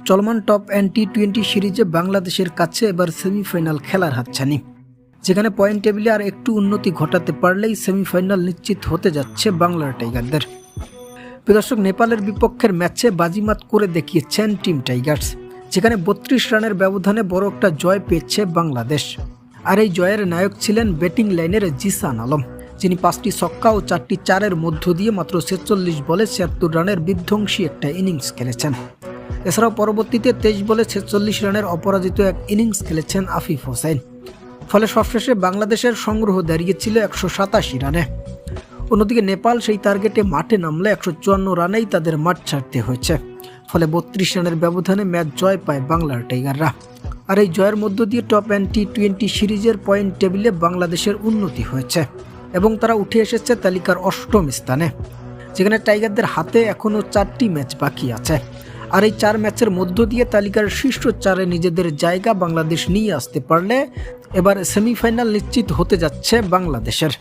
চলমান top and টি-20 সিরিজে বাংলাদেশের কাছে এবার সেমিফাইনাল খেলার হাতছানি, যেখানে পয়েন্ট টেবিলে আর একটু উন্নতি ঘটাতে পারলেই সেমিফাইনাল নিশ্চিত হতে যাচ্ছে বাংলার টাইগারদের। দর্শক, নেপালের বিপক্ষের ম্যাচে বাজিমাত করে দেখিয়েছেন টিম টাইগার্স, যেখানে 32 রানের ব্যবধানে বড় একটা জয় পেয়েছে বাংলাদেশ। আর এই জয়ের নায়ক ছিলেন ব্যাটিং লাইনের জিসান আলম, যিনি 5টি ছক্কা ও 4টি চারের মধ্য দিয়ে মাত্র 46 বলে 76 রানের বিধ্বংসী একটা ইনিংস খেলেছেন। এছাড়াও পরবর্তীতে 23 বলে 46 রানের অপরাজিত এক ইনিংস খেলেছেন আফিফ হোসেন। ফলে সবশেষে বাংলাদেশের সংগ্রহ দাঁড়িয়েছিল 187 রানে। অন্যদিকে নেপাল সেই টার্গেটে মাঠে নামলে 154 রানেই তাদের মাঠ ছাড়তে হয়েছে। ফলে 32 রানের ব্যবধানে ম্যাচ জয় পায় বাংলার টাইগাররা। আর এই জয়ের মধ্য দিয়ে টপ এন্ড টি-20 সিরিজের পয়েন্ট টেবিলে বাংলাদেশের উন্নতি হয়েছে এবং তারা উঠে এসেছে তালিকার 8ম স্থানে, যেখানে টাইগারদের হাতে এখনও 4টি ম্যাচ বাকি আছে। আর এই 4 ম্যাচের মধ্য দিয়ে তালিকার শীর্ষ 4-এ নিজেদের জায়গা বাংলাদেশ নিয়ে আসতে পারলে এবার সেমিফাইনাল নিশ্চিত হতে যাচ্ছে বাংলাদেশের।